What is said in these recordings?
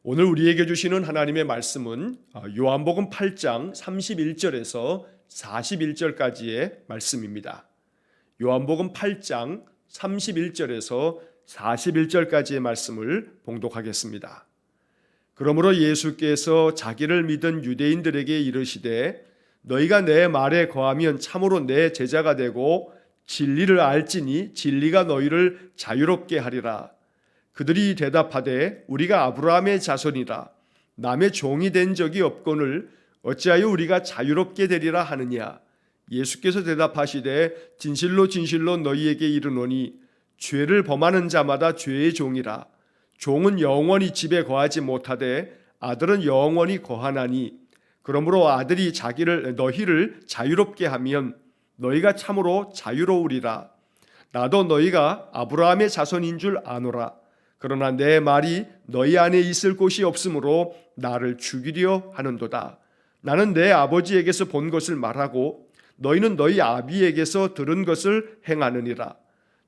오늘 우리에게 주시는 하나님의 말씀은 요한복음 8장 31절에서 41절까지의 말씀입니다. 요한복음 8장 31절에서 41절까지의 말씀을 봉독하겠습니다. 그러므로 예수께서 자기를 믿은 유대인들에게 이르시되 너희가 내 말에 거하면 참으로 내 제자가 되고 진리를 알지니 진리가 너희를 자유롭게 하리라. 그들이 대답하되 우리가 아브라함의 자손이라 남의 종이 된 적이 없거늘 어찌하여 우리가 자유롭게 되리라 하느냐. 예수께서 대답하시되 진실로 진실로 너희에게 이르노니 죄를 범하는 자마다 죄의 종이라. 종은 영원히 집에 거하지 못하되 아들은 영원히 거하나니 그러므로 아들이 너희를 자유롭게 하면 너희가 참으로 자유로우리라. 나도 너희가 아브라함의 자손인 줄 아노라. 그러나 내 말이 너희 안에 있을 곳이 없으므로 나를 죽이려 하는도다. 나는 내 아버지에게서 본 것을 말하고 너희는 너희 아비에게서 들은 것을 행하느니라.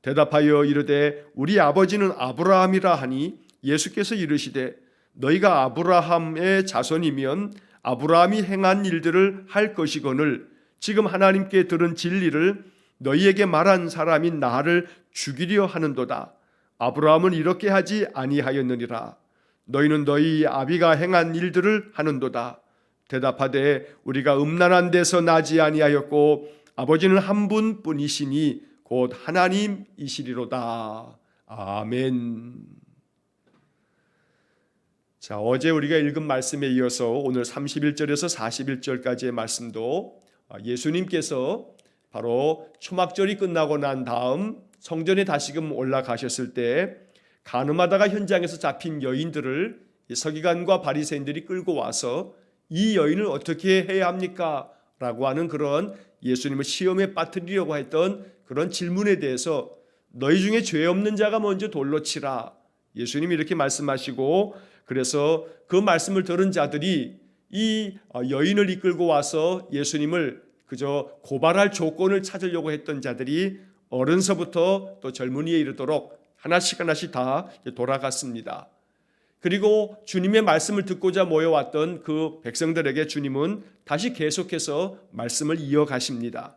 대답하여 이르되 우리 아버지는 아브라함이라 하니 예수께서 이르시되 너희가 아브라함의 자손이면 아브라함이 행한 일들을 할 것이거늘 지금 하나님께 들은 진리를 너희에게 말한 사람인 나를 죽이려 하는도다. 아브라함은 이렇게 하지 아니하였느니라. 너희는 너희 아비가 행한 일들을 하는도다. 대답하되 우리가 음란한 데서 나지 아니하였고 아버지는 한 분뿐이시니 곧 하나님이시리로다. 아멘. 자, 어제 우리가 읽은 말씀에 이어서 오늘 31절에서 41절까지의 말씀도 예수님께서 바로 초막절이 끝나고 난 다음 성전에 다시금 올라가셨을 때 간음하다가 현장에서 잡힌 여인들을 서기관과 바리새인들이 끌고 와서 이 여인을 어떻게 해야 합니까? 라고 하는 그런 예수님을 시험에 빠뜨리려고 했던 그런 질문에 대해서 너희 중에 죄 없는 자가 먼저 돌로 치라. 예수님이 이렇게 말씀하시고 그래서 그 말씀을 들은 자들이 이 여인을 이끌고 와서 예수님을 그저 고발할 조건을 찾으려고 했던 자들이 어른서부터 또 젊은이에 이르도록 하나씩 다 돌아갔습니다. 그리고 주님의 말씀을 듣고자 모여왔던 그 백성들에게 주님은 다시 계속해서 말씀을 이어가십니다.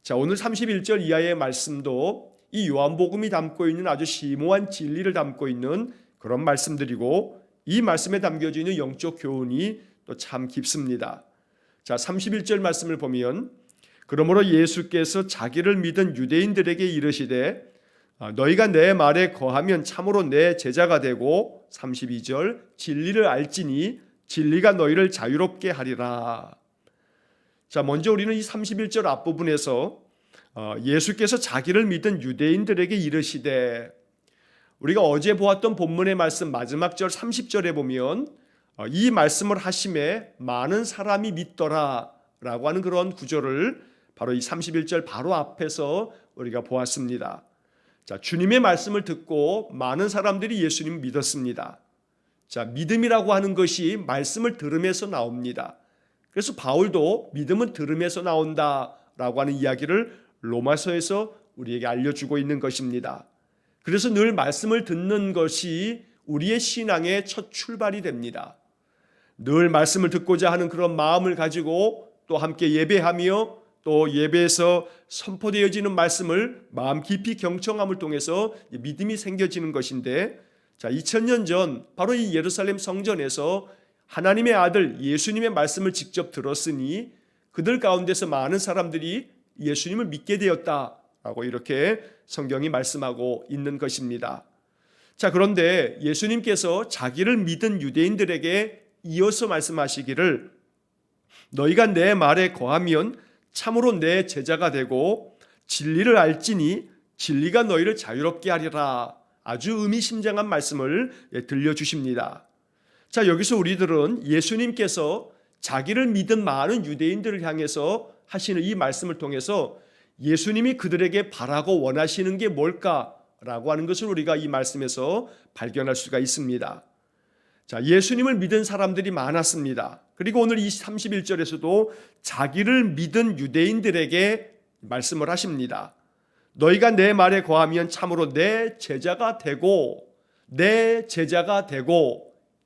자, 오늘 31절 이하의 말씀도 이 요한복음이 담고 있는 아주 심오한 진리를 담고 있는 그런 말씀들이고 이 말씀에 담겨져 있는 영적 교훈이 또 참 깊습니다. 자, 31절 말씀을 보면 그러므로 예수께서 자기를 믿은 유대인들에게 이르시되 너희가 내 말에 거하면 참으로 내 제자가 되고 32절 진리를 알지니 진리가 너희를 자유롭게 하리라. 자, 먼저 우리는 이 31절 앞부분에서 예수께서 자기를 믿은 유대인들에게 이르시되 우리가 어제 보았던 본문의 말씀 마지막 절 30절에 보면 이 말씀을 하심에 많은 사람이 믿더라 라고 하는 그런 구절을 바로 이 31절 바로 앞에서 우리가 보았습니다. 자, 주님의 말씀을 듣고 많은 사람들이 예수님을 믿었습니다. 자, 믿음이라고 하는 것이 말씀을 들음에서 나옵니다. 그래서 바울도 믿음은 들음에서 나온다라고 하는 이야기를 로마서에서 우리에게 알려주고 있는 것입니다. 그래서 늘 말씀을 듣는 것이 우리의 신앙의 첫 출발이 됩니다. 늘 말씀을 듣고자 하는 그런 마음을 가지고 또 함께 예배하며 또 예배에서 선포되어지는 말씀을 마음 깊이 경청함을 통해서 믿음이 생겨지는 것인데, 자, 2000년 전 바로 이 예루살렘 성전에서 하나님의 아들 예수님의 말씀을 직접 들었으니 그들 가운데서 많은 사람들이 예수님을 믿게 되었다라고 이렇게 성경이 말씀하고 있는 것입니다. 자, 그런데 예수님께서 자기를 믿은 유대인들에게 이어서 말씀하시기를 너희가 내 말에 거하면 참으로 내 제자가 되고 진리를 알지니 진리가 너희를 자유롭게 하리라. 아주 의미심장한 말씀을 들려주십니다. 자, 여기서 우리들은 예수님께서 자기를 믿은 많은 유대인들을 향해서 하시는 이 말씀을 통해서 예수님이 그들에게 바라고 원하시는 게 뭘까라고 하는 것을 우리가 이 말씀에서 발견할 수가 있습니다. 자, 예수님을 믿은 사람들이 많았습니다. 그리고 오늘 이 31절에서도 자기를 믿은 유대인들에게 말씀을 하십니다. 너희가 내 말에 거하면 참으로 내 제자가 되고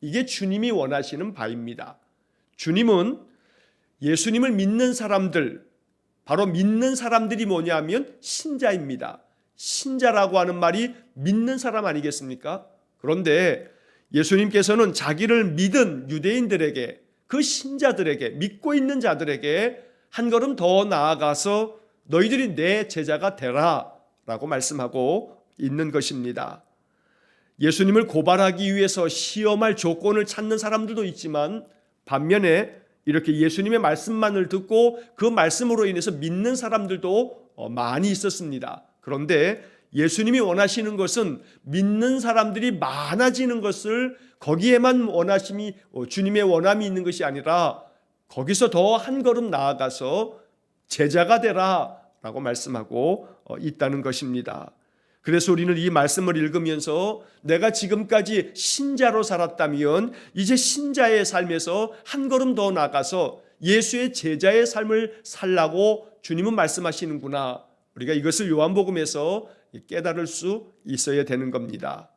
이게 주님이 원하시는 바입니다. 주님은 예수님을 믿는 사람들, 바로 믿는 사람들이 뭐냐면 신자입니다. 신자라고 하는 말이 믿는 사람 아니겠습니까? 그런데 예수님께서는 자기를 믿은 유대인들에게, 그 신자들에게, 믿고 있는 자들에게 한 걸음 더 나아가서 너희들이 내 제자가 되라 라고 말씀하고 있는 것입니다. 예수님을 고발하기 위해서 시험할 조건을 찾는 사람들도 있지만, 반면에 이렇게 예수님의 말씀만을 듣고 그 말씀으로 인해서 믿는 사람들도 많이 있었습니다. 그런데 예수님이 원하시는 것은 믿는 사람들이 많아지는 것을, 거기에만 원하심이, 주님의 원함이 있는 것이 아니라 거기서 더 한 걸음 나아가서 제자가 되라 라고 말씀하고 있다는 것입니다. 그래서 우리는 이 말씀을 읽으면서 내가 지금까지 신자로 살았다면 이제 신자의 삶에서 한 걸음 더 나아가서 예수의 제자의 삶을 살라고 주님은 말씀하시는구나, 우리가 이것을 요한복음에서 깨달을 수 있어야 되는 겁니다.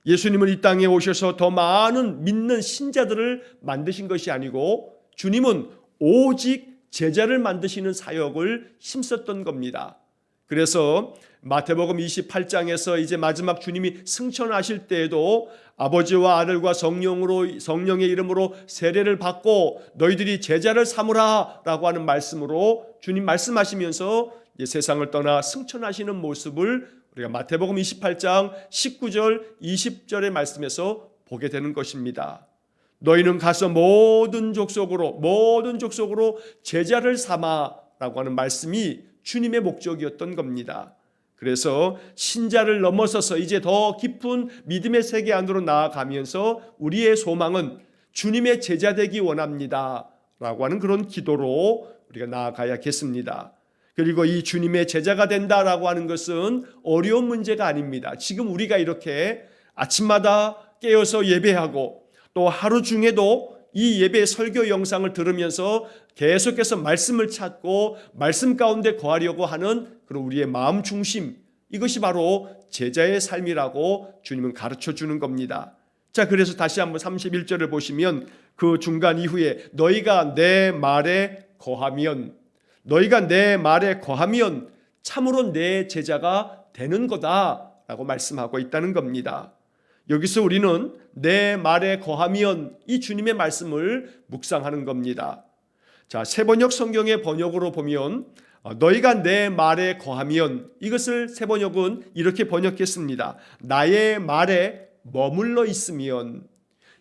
예수님은 이 땅에 오셔서 더 많은 믿는 신자들을 만드신 것이 아니고 주님은 오직 제자를 만드시는 사역을 힘썼던 겁니다. 그래서 마태복음 28장에서 이제 마지막 주님이 승천하실 때에도 아버지와 아들과 성령의 이름으로 세례를 받고 너희들이 제자를 삼으라 라고 하는 말씀으로 주님 말씀하시면서 세상을 떠나 승천하시는 모습을 우리가 마태복음 28장 19절 20절의 말씀에서 보게 되는 것입니다. 너희는 가서 모든 족속으로 제자를 삼아 라고 하는 말씀이 주님의 목적이었던 겁니다. 그래서 신자를 넘어서서 이제 더 깊은 믿음의 세계 안으로 나아가면서 우리의 소망은 주님의 제자 되기 원합니다 라고 하는 그런 기도로 우리가 나아가야겠습니다. 그리고 이 주님의 제자가 된다라고 하는 것은 어려운 문제가 아닙니다. 지금 우리가 이렇게 아침마다 깨어서 예배하고 또 하루 중에도 이 예배 설교 영상을 들으면서 계속해서 말씀을 찾고 말씀 가운데 거하려고 하는 그런 우리의 마음 중심, 이것이 바로 제자의 삶이라고 주님은 가르쳐 주는 겁니다. 자, 그래서 다시 한번 31절을 보시면 그 중간 이후에 너희가 내 말에 거하면 참으로 내 제자가 되는 거다라고 말씀하고 있다는 겁니다. 여기서 우리는 내 말에 거하면 이 주님의 말씀을 묵상하는 겁니다. 자, 세번역 성경의 번역으로 보면 너희가 내 말에 거하면, 이것을 세번역은 이렇게 번역했습니다. 나의 말에 머물러 있으면.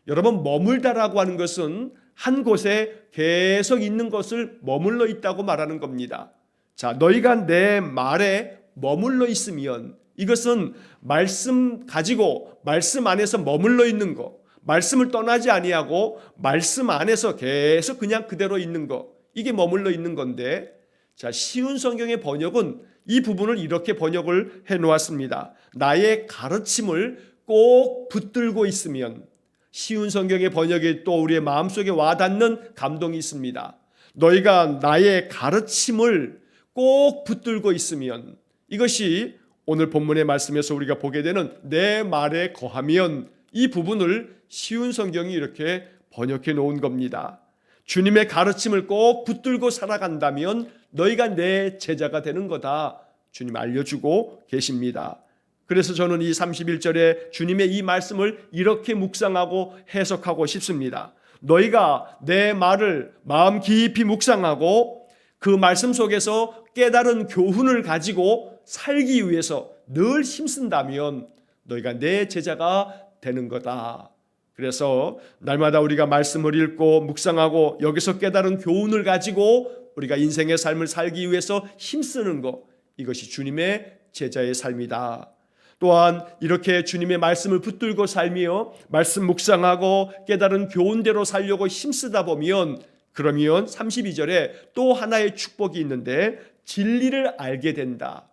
여러분, 머물다라고 하는 것은 한 곳에 계속 있는 것을 머물러 있다고 말하는 겁니다. 자, 너희가 내 말에 머물러 있으면, 이것은 말씀 가지고 말씀 안에서 머물러 있는 것, 말씀을 떠나지 아니하고 말씀 안에서 계속 그냥 그대로 있는 것, 이게 머물러 있는 건데, 자, 쉬운 성경의 번역은 이 부분을 이렇게 번역을 해놓았습니다. 나의 가르침을 꼭 붙들고 있으면. 쉬운 성경의 번역에 또 우리의 마음속에 와닿는 감동이 있습니다. 너희가 나의 가르침을 꼭 붙들고 있으면, 이것이 오늘 본문의 말씀에서 우리가 보게 되는 내 말에 거하면, 이 부분을 쉬운 성경이 이렇게 번역해 놓은 겁니다. 주님의 가르침을 꼭 붙들고 살아간다면 너희가 내 제자가 되는 거다, 주님 알려주고 계십니다. 그래서 저는 이 31절에 주님의 이 말씀을 이렇게 묵상하고 해석하고 싶습니다. 너희가 내 말을 마음 깊이 묵상하고 그 말씀 속에서 깨달은 교훈을 가지고 살기 위해서 늘 힘쓴다면 너희가 내 제자가 되는 거다. 그래서 날마다 우리가 말씀을 읽고 묵상하고 여기서 깨달은 교훈을 가지고 우리가 인생의 삶을 살기 위해서 힘쓰는 것, 이것이 주님의 제자의 삶이다. 또한 이렇게 주님의 말씀을 붙들고 살며 말씀 묵상하고 깨달은 교훈대로 살려고 힘쓰다 보면, 그러면 32절에 또 하나의 축복이 있는데 진리를 알게 된다.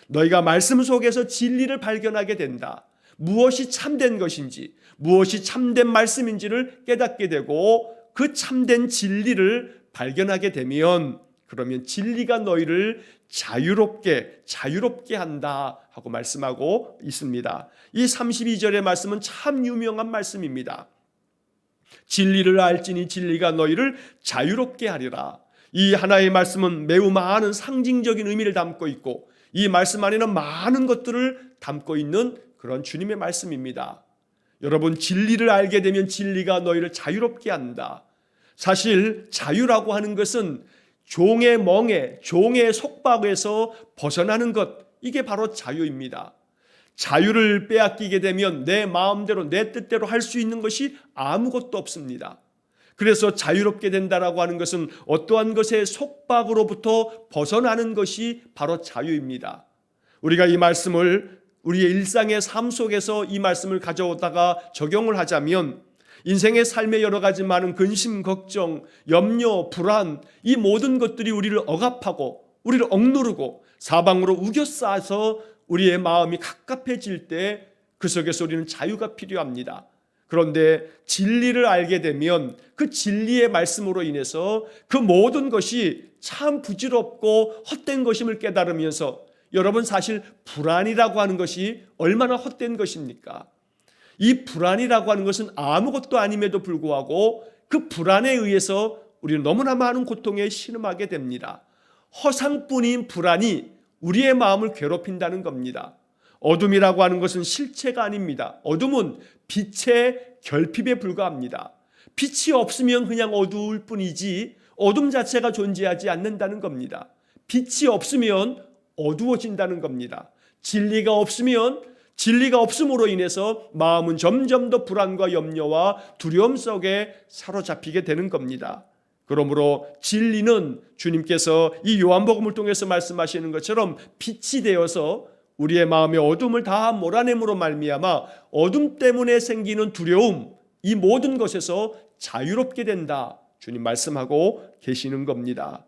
너희가 말씀 속에서 진리를 발견하게 된다. 무엇이 참된 것인지, 무엇이 참된 말씀인지를 깨닫게 되고 그 참된 진리를 발견하게 되면, 그러면 진리가 너희를 자유롭게 한다 하고 말씀하고 있습니다. 이 32절의 말씀은 참 유명한 말씀입니다. 진리를 알지니 진리가 너희를 자유롭게 하리라. 이 하나의 말씀은 매우 많은 상징적인 의미를 담고 있고 이 말씀 안에는 많은 것들을 담고 있는 그런 주님의 말씀입니다. 여러분, 진리를 알게 되면 진리가 너희를 자유롭게 한다. 사실 자유라고 하는 것은 종의 멍에, 종의 속박에서 벗어나는 것, 이게 바로 자유입니다. 자유를 빼앗기게 되면 내 마음대로 내 뜻대로 할 수 있는 것이 아무것도 없습니다. 그래서 자유롭게 된다라고 하는 것은 어떠한 것의 속박으로부터 벗어나는 것이 바로 자유입니다. 우리가 이 말씀을 우리의 일상의 삶 속에서 이 말씀을 가져오다가 적용을 하자면 인생의 삶의 여러 가지 많은 근심, 걱정, 염려, 불안, 이 모든 것들이 우리를 억압하고 우리를 억누르고 사방으로 우겨싸서 우리의 마음이 갑갑해질 때 그 속에서 우리는 자유가 필요합니다. 그런데 진리를 알게 되면 그 진리의 말씀으로 인해서 그 모든 것이 참 부질없고 헛된 것임을 깨달으면서 여러분, 사실 불안이라고 하는 것이 얼마나 헛된 것입니까? 이 불안이라고 하는 것은 아무것도 아님에도 불구하고 그 불안에 의해서 우리는 너무나 많은 고통에 신음하게 됩니다. 허상뿐인 불안이 우리의 마음을 괴롭힌다는 겁니다. 어둠이라고 하는 것은 실체가 아닙니다. 어둠은 빛의 결핍에 불과합니다. 빛이 없으면 그냥 어두울 뿐이지 어둠 자체가 존재하지 않는다는 겁니다. 빛이 없으면 어두워진다는 겁니다. 진리가 없음으로 인해서 마음은 점점 더 불안과 염려와 두려움 속에 사로잡히게 되는 겁니다. 그러므로 진리는 주님께서 이 요한복음을 통해서 말씀하시는 것처럼 빛이 되어서 우리의 마음의 어둠을 다 몰아냄으로 말미암아 어둠 때문에 생기는 두려움, 이 모든 것에서 자유롭게 된다, 주님 말씀하고 계시는 겁니다.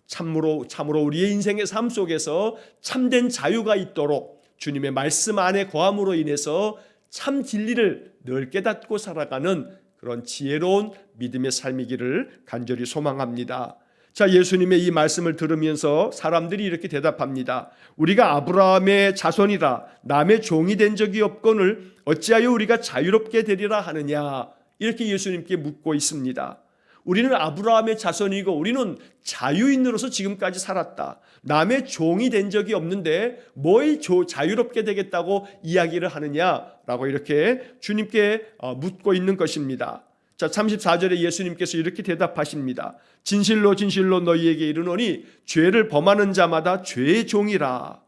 참으로 우리의 인생의 삶 속에서 참된 자유가 있도록 주님의 말씀 안에 거함으로 인해서 참 진리를 늘 깨닫고 살아가는 그런 지혜로운 믿음의 삶이기를 간절히 소망합니다. 자, 예수님의 이 말씀을 들으면서 사람들이 이렇게 대답합니다. 우리가 아브라함의 자손이라 남의 종이 된 적이 없거늘 어찌하여 우리가 자유롭게 되리라 하느냐, 이렇게 예수님께 묻고 있습니다. 우리는 아브라함의 자손이고 우리는 자유인으로서 지금까지 살았다. 남의 종이 된 적이 없는데 뭘 자유롭게 되겠다고 이야기를 하느냐라고 이렇게 주님께 묻고 있는 것입니다. 자, 34절에 예수님께서 이렇게 대답하십니다. 진실로 진실로 너희에게 이르노니 죄를 범하는 자마다 죄의 종이라.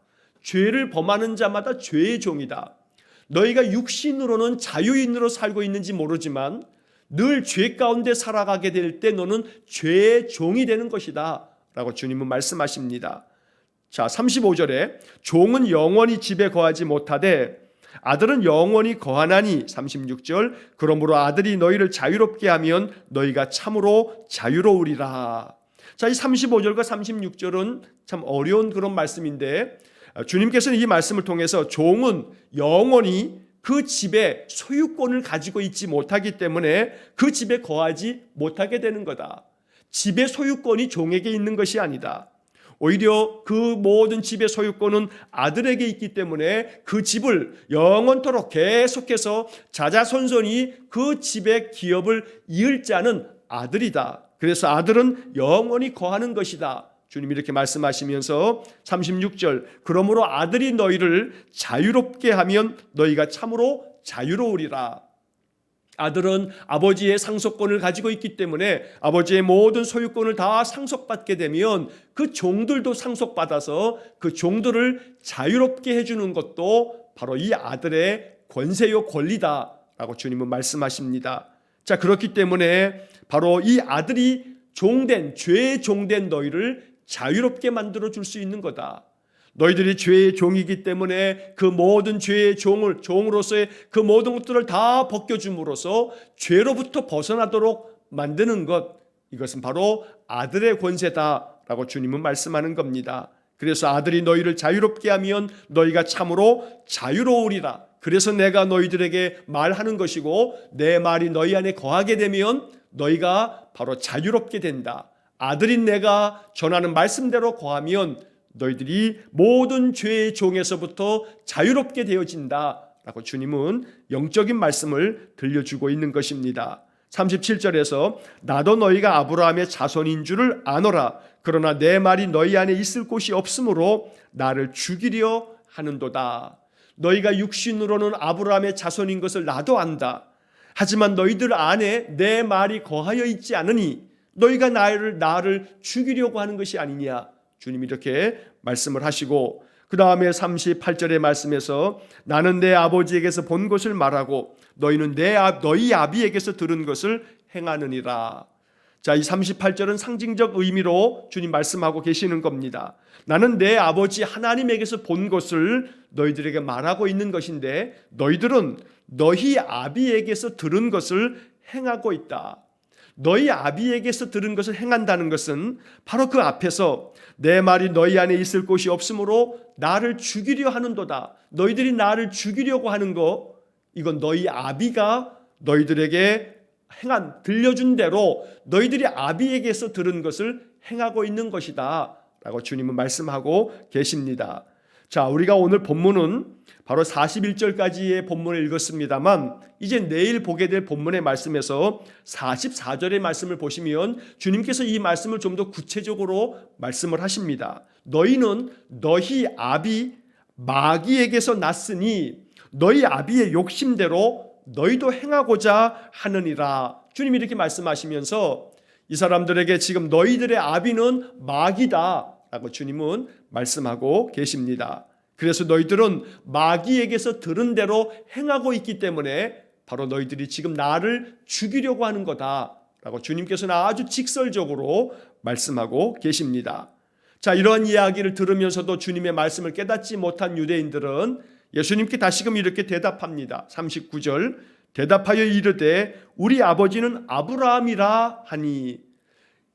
죄를 범하는 자마다 죄의 종이다. 너희가 육신으로는 자유인으로 살고 있는지 모르지만 늘 죄 가운데 살아가게 될 때 너는 죄의 종이 되는 것이다 라고 주님은 말씀하십니다. 자, 35절에 종은 영원히 집에 거하지 못하되 아들은 영원히 거하나니, 36절 그러므로 아들이 너희를 자유롭게 하면 너희가 참으로 자유로우리라. 자, 이 35절과 36절은 참 어려운 그런 말씀인데 주님께서는 이 말씀을 통해서 종은 영원히 그 집에 소유권을 가지고 있지 못하기 때문에 그 집에 거하지 못하게 되는 거다. 집의 소유권이 종에게 있는 것이 아니다. 오히려 그 모든 집의 소유권은 아들에게 있기 때문에 그 집을 영원토록 계속해서 자자손손이 그 집의 기업을 이을 자는 아들이다. 그래서 아들은 영원히 거하는 것이다. 주님이 이렇게 말씀하시면서 36절 그러므로 아들이 너희를 자유롭게 하면 너희가 참으로 자유로우리라. 아들은 아버지의 상속권을 가지고 있기 때문에 아버지의 모든 소유권을 다 상속받게 되면 그 종들도 상속받아서 그 종들을 자유롭게 해주는 것도 바로 이 아들의 권세요 권리다라고 주님은 말씀하십니다. 자, 그렇기 때문에 바로 이 아들이 죄의 종된 너희를 자유롭게 만들어 줄 수 있는 거다. 너희들이 죄의 종이기 때문에 그 모든 죄의 종으로서의 그 모든 것들을 다 벗겨줌으로써 죄로부터 벗어나도록 만드는 것, 이것은 바로 아들의 권세다라고 주님은 말씀하는 겁니다. 그래서 아들이 너희를 자유롭게 하면 너희가 참으로 자유로우리라. 그래서 내가 너희들에게 말하는 것이고 내 말이 너희 안에 거하게 되면 너희가 바로 자유롭게 된다. 아들인 내가 전하는 말씀대로 거하면 너희들이 모든 죄의 종에서부터 자유롭게 되어진다 라고 주님은 영적인 말씀을 들려주고 있는 것입니다. 37절에서 나도 너희가 아브라함의 자손인 줄을 아노라. 그러나 내 말이 너희 안에 있을 곳이 없으므로 나를 죽이려 하는도다. 너희가 육신으로는 아브라함의 자손인 것을 나도 안다. 하지만 너희들 안에 내 말이 거하여 있지 않으니 너희가 나를 죽이려고 하는 것이 아니냐. 주님이 이렇게 말씀을 하시고, 그 다음에 38절의 말씀에서 나는 내 아버지에게서 본 것을 말하고 너희는 너희 아비에게서 들은 것을 행하느니라. 자, 이 38절은 상징적 의미로 주님 말씀하고 계시는 겁니다. 나는 내 아버지 하나님에게서 본 것을 너희들에게 말하고 있는 것인데 너희들은 너희 아비에게서 들은 것을 행하고 있다. 너희 아비에게서 들은 것을 행한다는 것은 바로 그 앞에서 내 말이 너희 안에 있을 곳이 없으므로 나를 죽이려 하는도다. 너희들이 나를 죽이려고 하는 거, 이건 너희 아비가 너희들에게 들려준 대로 너희들이 아비에게서 들은 것을 행하고 있는 것이다 라고 주님은 말씀하고 계십니다. 자, 우리가 오늘 본문은 바로 41절까지의 본문을 읽었습니다만 이제 내일 보게 될 본문의 말씀에서 44절의 말씀을 보시면 주님께서 이 말씀을 좀 더 구체적으로 말씀을 하십니다. 너희는 너희 아비 마귀에게서 났으니 너희 아비의 욕심대로 너희도 행하고자 하느니라. 주님이 이렇게 말씀하시면서 이 사람들에게 지금 너희들의 아비는 마귀다 라고 주님은 말씀하고 계십니다. 그래서 너희들은 마귀에게서 들은 대로 행하고 있기 때문에 바로 너희들이 지금 나를 죽이려고 하는 거다 라고 주님께서는 아주 직설적으로 말씀하고 계십니다. 자, 이러한 이야기를 들으면서도 주님의 말씀을 깨닫지 못한 유대인들은 예수님께 다시금 이렇게 대답합니다. 39절 대답하여 이르되 우리 아버지는 아브라함이라 하니.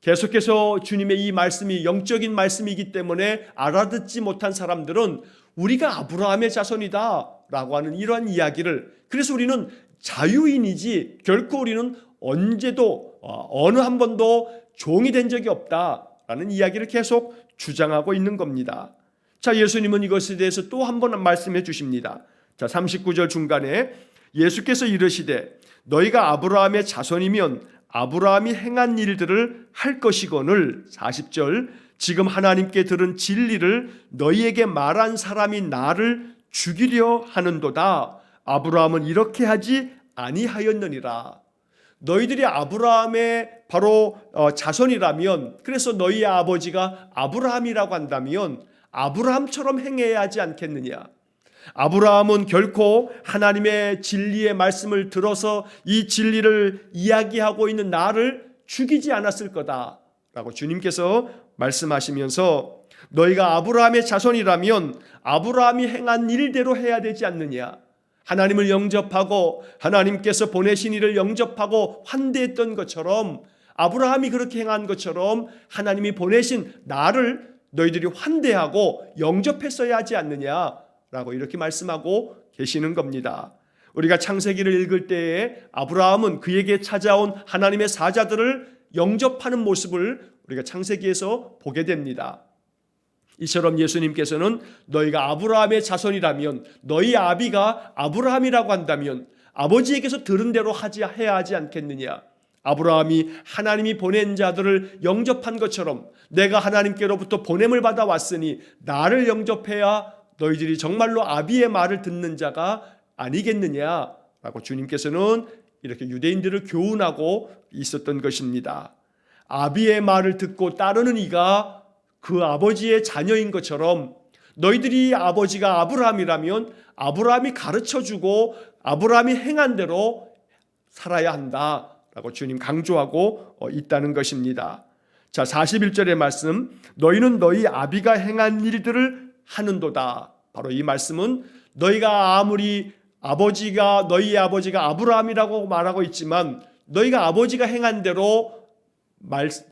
계속해서 주님의 이 말씀이 영적인 말씀이기 때문에 알아듣지 못한 사람들은 우리가 아브라함의 자손이다 라고 하는 이러한 이야기를, 그래서 우리는 자유인이지 결코 우리는 언제도 어느 한 번도 종이 된 적이 없다라는 이야기를 계속 주장하고 있는 겁니다. 자, 예수님은 이것에 대해서 또 한 번 말씀해 주십니다. 자, 39절 중간에 예수께서 이르시되 너희가 아브라함의 자손이면 아브라함이 행한 일들을 할 것이거늘. 40절 지금 하나님께 들은 진리를 너희에게 말한 사람이 나를 죽이려 하는도다. 아브라함은 이렇게 하지 아니하였느니라. 너희들이 아브라함의 바로 자손이라면, 그래서 너희 아버지가 아브라함이라고 한다면 아브라함처럼 행해야 하지 않겠느냐. 아브라함은 결코 하나님의 진리의 말씀을 들어서 이 진리를 이야기하고 있는 나를 죽이지 않았을 거다라고 주님께서 말씀하시면서 너희가 아브라함의 자손이라면 아브라함이 행한 일대로 해야 되지 않느냐. 하나님을 영접하고 하나님께서 보내신 이를 영접하고 환대했던 것처럼, 아브라함이 그렇게 행한 것처럼 하나님이 보내신 나를 너희들이 환대하고 영접했어야 하지 않느냐라고 이렇게 말씀하고 계시는 겁니다. 우리가 창세기를 읽을 때에 아브라함은 그에게 찾아온 하나님의 사자들을 영접하는 모습을 우리가 창세기에서 보게 됩니다. 이처럼 예수님께서는 너희가 아브라함의 자손이라면, 너희 아비가 아브라함이라고 한다면 아버지에게서 들은 대로 해야 하지 않겠느냐. 아브라함이 하나님이 보낸 자들을 영접한 것처럼 내가 하나님께로부터 보냄을 받아 왔으니 나를 영접해야 너희들이 정말로 아비의 말을 듣는 자가 아니겠느냐라고 주님께서는 이렇게 유대인들을 교훈하고 있었던 것입니다. 아비의 말을 듣고 따르는 이가 그 아버지의 자녀인 것처럼 너희들이 아버지가 아브라함이라면 아브라함이 가르쳐주고 아브라함이 행한 대로 살아야 한다라고 주님 강조하고 있다는 것입니다. 자, 41절의 말씀, 너희는 너희 아비가 행한 일들을 하는도다. 바로 이 말씀은 너희가 아무리 너희 아버지가 아브라함이라고 말하고 있지만 너희가 아버지가 행한 대로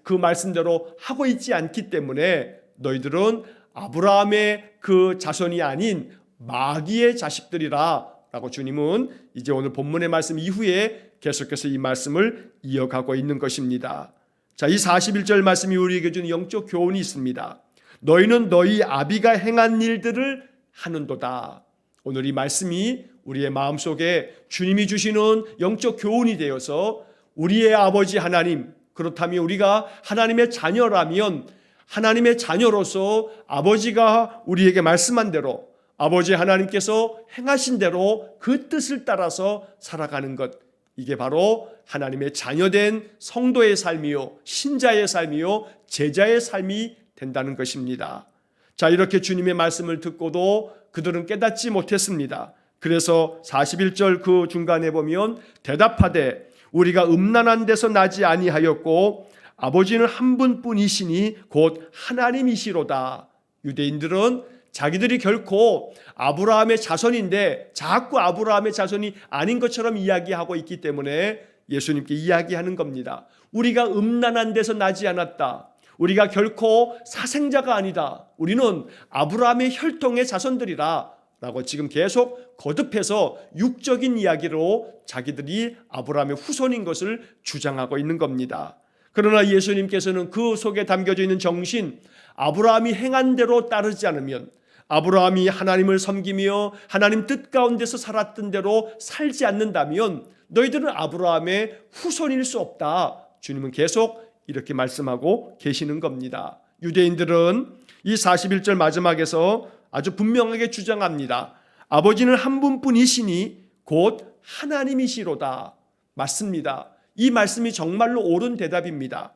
그 말씀대로 하고 있지 않기 때문에 너희들은 아브라함의 그 자손이 아닌 마귀의 자식들이라 라고 주님은 이제 오늘 본문의 말씀 이후에 계속해서 이 말씀을 이어가고 있는 것입니다. 자, 이 41절 말씀이 우리에게 주는 영적 교훈이 있습니다. 너희는 너희 아비가 행한 일들을 하는도다. 오늘 이 말씀이 우리의 마음속에 주님이 주시는 영적 교훈이 되어서 우리의 아버지 하나님, 그렇다면 우리가 하나님의 자녀라면 하나님의 자녀로서 아버지가 우리에게 말씀한 대로, 아버지 하나님께서 행하신 대로 그 뜻을 따라서 살아가는 것, 이게 바로 하나님의 자녀된 성도의 삶이요, 신자의 삶이요, 제자의 삶이 된다는 것입니다. 자, 이렇게 주님의 말씀을 듣고도 그들은 깨닫지 못했습니다. 그래서 41절 그 중간에 보면 대답하되 우리가 음란한 데서 나지 아니하였고 아버지는 한 분뿐이시니 곧 하나님이시로다. 유대인들은 자기들이 결코 아브라함의 자손인데 자꾸 아브라함의 자손이 아닌 것처럼 이야기하고 있기 때문에 예수님께 이야기하는 겁니다. 우리가 음란한 데서 나지 않았다. 우리가 결코 사생자가 아니다. 우리는 아브라함의 혈통의 자손들이라 라고 지금 계속 거듭해서 육적인 이야기로 자기들이 아브라함의 후손인 것을 주장하고 있는 겁니다. 그러나 예수님께서는 그 속에 담겨져 있는 정신, 아브라함이 행한 대로 따르지 않으면, 아브라함이 하나님을 섬기며 하나님 뜻 가운데서 살았던 대로 살지 않는다면 너희들은 아브라함의 후손일 수 없다. 주님은 계속 이렇게 말씀하고 계시는 겁니다. 유대인들은 이 41절 마지막에서 아주 분명하게 주장합니다. 아버지는 한 분뿐이시니 곧 하나님이시로다. 맞습니다. 이 말씀이 정말로 옳은 대답입니다.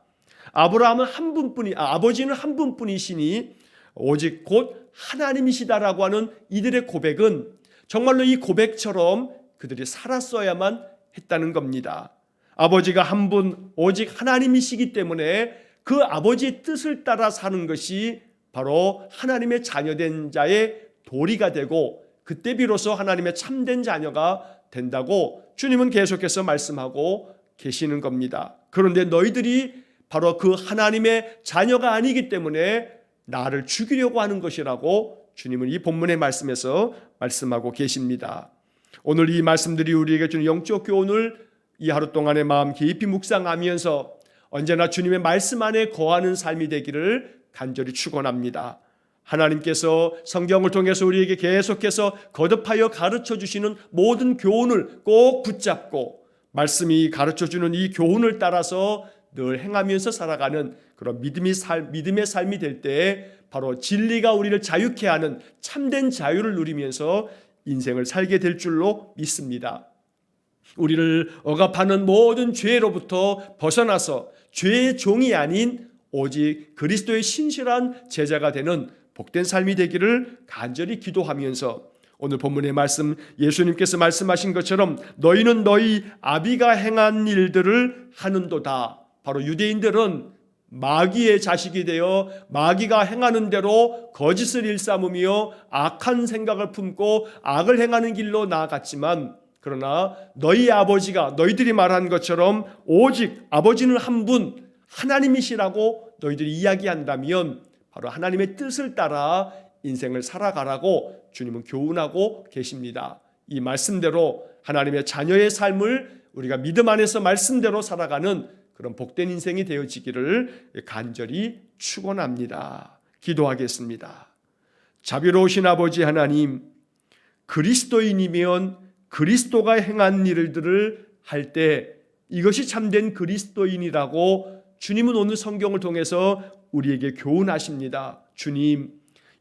아브라함은 아버지는 한 분뿐이시니 오직 곧 하나님이시다라고 하는 이들의 고백은 정말로 이 고백처럼 그들이 살았어야만 했다는 겁니다. 아버지가 한 분 오직 하나님이시기 때문에 그 아버지의 뜻을 따라 사는 것이 바로 하나님의 자녀된 자의 도리가 되고 그때 비로소 하나님의 참된 자녀가 된다고 주님은 계속해서 말씀하고 계시는 겁니다. 그런데 너희들이 바로 그 하나님의 자녀가 아니기 때문에 나를 죽이려고 하는 것이라고 주님은 이 본문의 말씀에서 말씀하고 계십니다. 오늘 이 말씀들이 우리에게 주는 영적 교훈을 이 하루 동안의 마음 깊이 묵상하면서 언제나 주님의 말씀 안에 거하는 삶이 되기를 간절히 축원합니다. 하나님께서 성경을 통해서 우리에게 계속해서 거듭하여 가르쳐 주시는 모든 교훈을 꼭 붙잡고 말씀이 가르쳐 주는 이 교훈을 따라서 늘 행하면서 살아가는 그런 믿음의 삶이 될 때 바로 진리가 우리를 자유케 하는 참된 자유를 누리면서 인생을 살게 될 줄로 믿습니다. 우리를 억압하는 모든 죄로부터 벗어나서 죄의 종이 아닌 오직 그리스도의 신실한 제자가 되는 복된 삶이 되기를 간절히 기도하면서 오늘 본문의 말씀 예수님께서 말씀하신 것처럼 너희는 너희 아비가 행한 일들을 하는도다. 바로 유대인들은 마귀의 자식이 되어 마귀가 행하는 대로 거짓을 일삼으며 악한 생각을 품고 악을 행하는 길로 나아갔지만 그러나 너희 아버지가 너희들이 말한 것처럼 오직 아버지는 한 분 하나님이시라고 너희들이 이야기한다면 바로 하나님의 뜻을 따라 인생을 살아가라고 주님은 교훈하고 계십니다. 이 말씀대로 하나님의 자녀의 삶을 우리가 믿음 안에서 말씀대로 살아가는 그런 복된 인생이 되어지기를 간절히 축원합니다. 기도하겠습니다. 자비로우신 아버지 하나님, 그리스도인이면 그리스도가 행한 일들을 할 때 이것이 참된 그리스도인이라고 주님은 오늘 성경을 통해서 우리에게 교훈하십니다. 주님,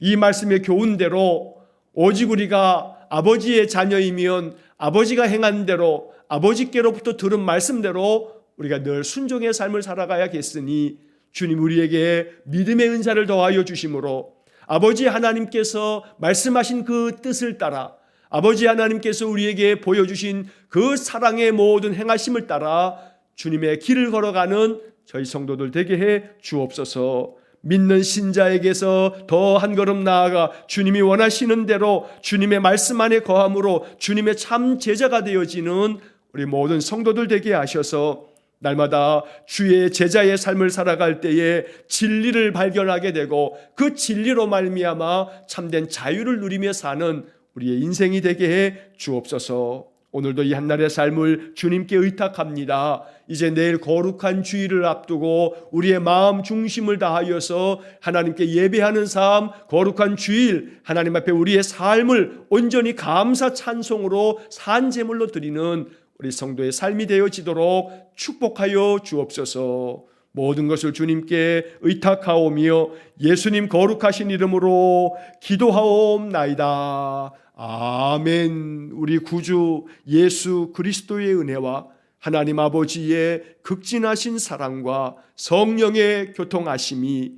이 말씀의 교훈대로 오직 우리가 아버지의 자녀이면 아버지가 행한 대로 아버지께로부터 들은 말씀대로 우리가 늘 순종의 삶을 살아가야겠으니 주님 우리에게 믿음의 은사를 더하여 주심으로 아버지 하나님께서 말씀하신 그 뜻을 따라 아버지 하나님께서 우리에게 보여주신 그 사랑의 모든 행하심을 따라 주님의 길을 걸어가는 저희 성도들 되게 해 주옵소서. 믿는 신자에게서 더 한 걸음 나아가 주님이 원하시는 대로 주님의 말씀 안에 거함으로 주님의 참 제자가 되어지는 우리 모든 성도들 되게 하셔서 날마다 주의 제자의 삶을 살아갈 때에 진리를 발견하게 되고 그 진리로 말미암아 참된 자유를 누리며 사는 우리의 인생이 되게 해 주옵소서. 오늘도 이 한날의 삶을 주님께 의탁합니다. 이제 내일 거룩한 주일을 앞두고 우리의 마음 중심을 다하여서 하나님께 예배하는 삶, 거룩한 주일, 하나님 앞에 우리의 삶을 온전히 감사 찬송으로 산 제물로 드리는 우리 성도의 삶이 되어지도록 축복하여 주옵소서. 모든 것을 주님께 의탁하오며 예수님 거룩하신 이름으로 기도하옵나이다. 아멘. 우리 구주 예수 그리스도의 은혜와 하나님 아버지의 극진하신 사랑과 성령의 교통하심이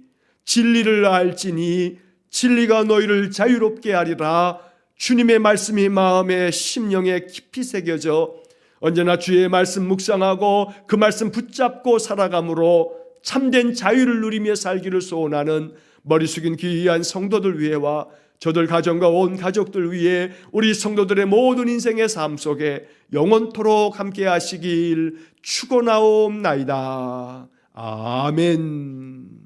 진리를 알지니 진리가 너희를 자유롭게 하리라. 주님의 말씀이 마음에 심령에 깊이 새겨져 언제나 주의 말씀 묵상하고 그 말씀 붙잡고 살아감으로 참된 자유를 누리며 살기를 소원하는 머리 숙인 귀한 성도들 위해와 저들 가정과 온 가족들 위해 우리 성도들의 모든 인생의 삶 속에 영원토록 함께 하시길 축원하옵나이다. 아멘.